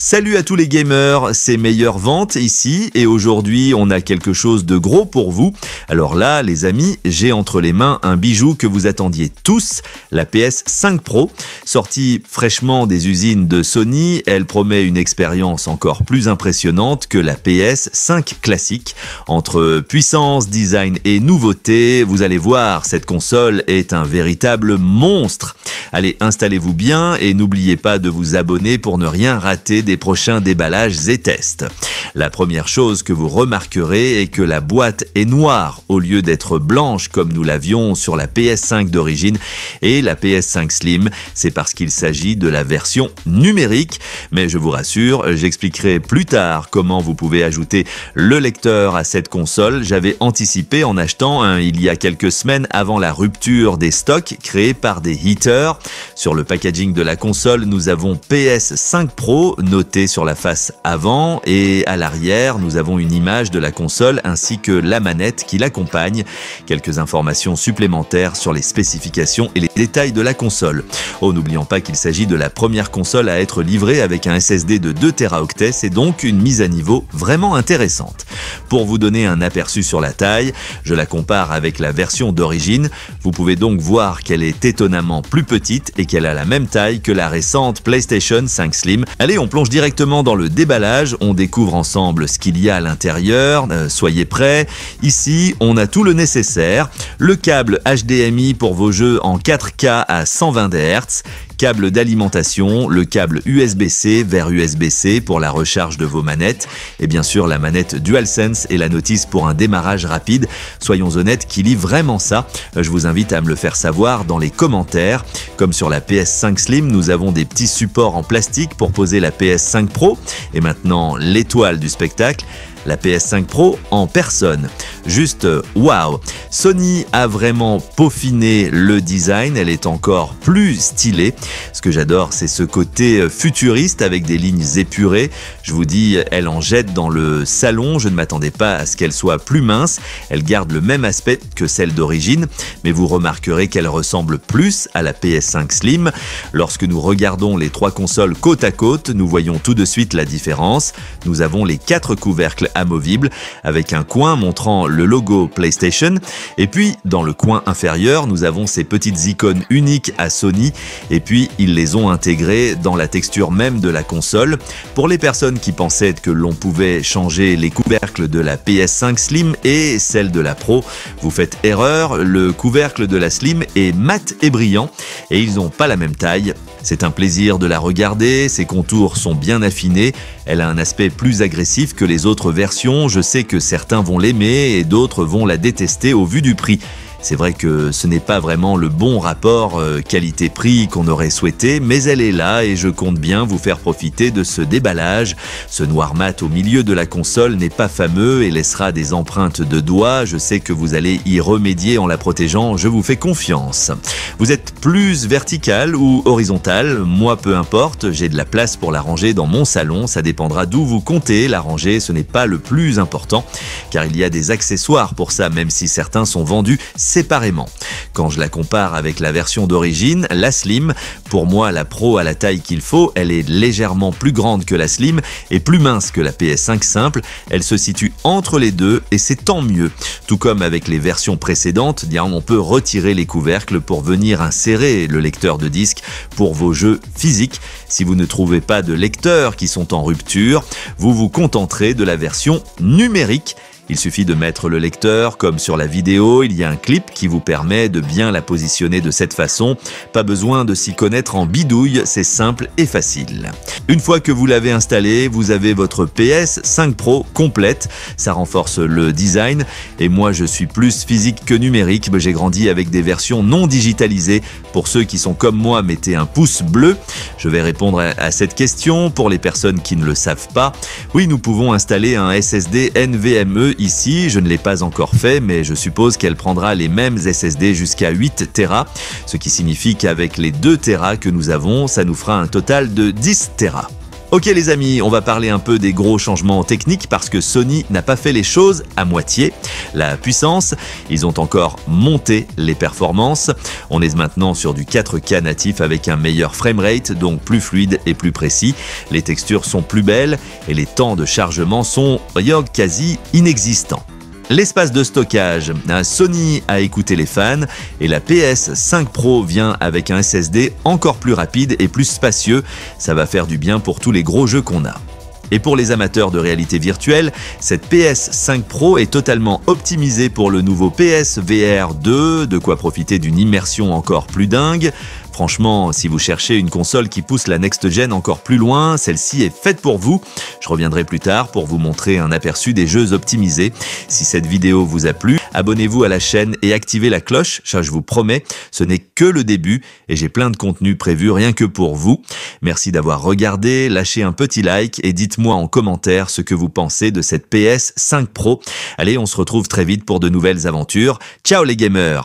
Salut à tous les gamers, c'est Meilleure Vente ici et aujourd'hui on a quelque chose de gros pour vous. Alors là les amis, j'ai entre les mains un bijou que vous attendiez tous, la PS5 Pro. Sortie fraîchement des usines de Sony, elle promet une expérience encore plus impressionnante que la PS5 classique. Entre puissance, design et nouveauté, vous allez voir, cette console est un véritable monstre. Allez, installez-vous bien et n'oubliez pas de vous abonner pour ne rien rater des prochains déballages et tests. La première chose que vous remarquerez est que la boîte est noire au lieu d'être blanche comme nous l'avions sur la PS5 d'origine et la PS5 Slim. C'est parce qu'il s'agit de la version numérique. Mais je vous rassure, j'expliquerai plus tard comment vous pouvez ajouter le lecteur à cette console. J'avais anticipé en achetant un il y a quelques semaines avant la rupture des stocks créés par des heaters. Sur le packaging de la console, nous avons PS5 Pro noté sur la face avant et à l'arrière, nous avons une image de la console ainsi que la manette qui l'accompagne. Quelques informations supplémentaires sur les spécifications et les détails de la console. Oh, n'oublions pas qu'il s'agit de la première console à être livrée avec un SSD de 2 Teraoctets, c'est donc une mise à niveau vraiment intéressante. Pour vous donner un aperçu sur la taille, je la compare avec la version d'origine. Vous pouvez donc voir qu'elle est étonnamment plus petite et qu'elle a la même taille que la récente PlayStation 5 Slim. Allez, on plonge directement dans le déballage, on découvre ensemble ce qu'il y a à l'intérieur, soyez prêts. Ici, on a tout le nécessaire, le câble HDMI pour vos jeux en 4K à 120 Hz, câble d'alimentation, le câble USB-C vers USB-C pour la recharge de vos manettes et bien sûr la manette DualSense et la notice pour un démarrage rapide. Soyons honnêtes, qui lit vraiment ça? Je vous invite à me le faire savoir dans les commentaires. Comme sur la PS5 Slim, nous avons des petits supports en plastique pour poser la PS5 Pro et maintenant l'étoile du spectacle, la PS5 Pro en personne. Juste waouh! Sony a vraiment peaufiné le design, elle est encore plus stylée. Ce que j'adore, c'est ce côté futuriste avec des lignes épurées. Je vous dis, elle en jette dans le salon, je ne m'attendais pas à ce qu'elle soit plus mince. Elle garde le même aspect que celle d'origine, mais vous remarquerez qu'elle ressemble plus à la PS5 Slim. Lorsque nous regardons les trois consoles côte à côte, nous voyons tout de suite la différence. Nous avons les 4 couvercles amovibles avec un coin montrant le logo PlayStation et puis dans le coin inférieur nous avons ces petites icônes uniques à Sony et puis ils les ont intégrées dans la texture même de la console. Pour les personnes qui pensaient que l'on pouvait changer les couvercles de la PS5 Slim et celle de la Pro, vous faites erreur, le couvercle de la Slim est mat et brillant et ils n'ont pas la même taille. C'est un plaisir de la regarder, ses contours sont bien affinés, elle a un aspect plus agressif que les autres versions, je sais que certains vont l'aimer et d'autres vont la détester au vu du prix. C'est vrai que ce n'est pas vraiment le bon rapport qualité-prix qu'on aurait souhaité, mais elle est là et je compte bien vous faire profiter de ce déballage. Ce noir mat au milieu de la console n'est pas fameux et laissera des empreintes de doigts. Je sais que vous allez y remédier en la protégeant, je vous fais confiance. Vous êtes plus vertical ou horizontal, moi peu importe, j'ai de la place pour la ranger dans mon salon, ça dépendra d'où vous comptez la ranger, ce n'est pas le plus important, car il y a des accessoires pour ça, même si certains sont vendus séparément. Quand je la compare avec la version d'origine, la Slim, pour moi la Pro a la taille qu'il faut, elle est légèrement plus grande que la Slim et plus mince que la PS5 simple, elle se situe entre les deux et c'est tant mieux. Tout comme avec les versions précédentes, on peut retirer les couvercles pour venir insérer le lecteur de disque pour vos jeux physiques. Si vous ne trouvez pas de lecteurs qui sont en rupture, vous vous contenterez de la version numérique. Il suffit de mettre le lecteur, comme sur la vidéo, il y a un clip qui vous permet de bien la positionner de cette façon. Pas besoin de s'y connaître en bidouille, c'est simple et facile. Une fois que vous l'avez installé, vous avez votre PS5 Pro complète. Ça renforce le design et moi je suis plus physique que numérique. J'ai grandi avec des versions non digitalisées. Pour ceux qui sont comme moi, mettez un pouce bleu. Je vais répondre à cette question pour les personnes qui ne le savent pas. Oui, nous pouvons installer un SSD NVMe ici, je ne l'ai pas encore fait, mais je suppose qu'elle prendra les mêmes SSD jusqu'à 8 Tera, ce qui signifie qu'avec les 2 Tera que nous avons, ça nous fera un total de 10 Tera. Ok les amis, on va parler un peu des gros changements techniques parce que Sony n'a pas fait les choses à moitié. La puissance, ils ont encore monté les performances. On est maintenant sur du 4K natif avec un meilleur framerate, donc plus fluide et plus précis. Les textures sont plus belles et les temps de chargement sont quasi inexistants. L'espace de stockage, Sony a écouté les fans et la PS5 Pro vient avec un SSD encore plus rapide et plus spacieux. Ça va faire du bien pour tous les gros jeux qu'on a. Et pour les amateurs de réalité virtuelle, cette PS5 Pro est totalement optimisée pour le nouveau PSVR 2, de quoi profiter d'une immersion encore plus dingue. Franchement, si vous cherchez une console qui pousse la next-gen encore plus loin, celle-ci est faite pour vous. Je reviendrai plus tard pour vous montrer un aperçu des jeux optimisés. Si cette vidéo vous a plu, abonnez-vous à la chaîne et activez la cloche, ça je vous promets, ce n'est que le début et j'ai plein de contenu prévu rien que pour vous. Merci d'avoir regardé, lâchez un petit like et dites-moi en commentaire ce que vous pensez de cette PS5 Pro. Allez, on se retrouve très vite pour de nouvelles aventures. Ciao les gamers!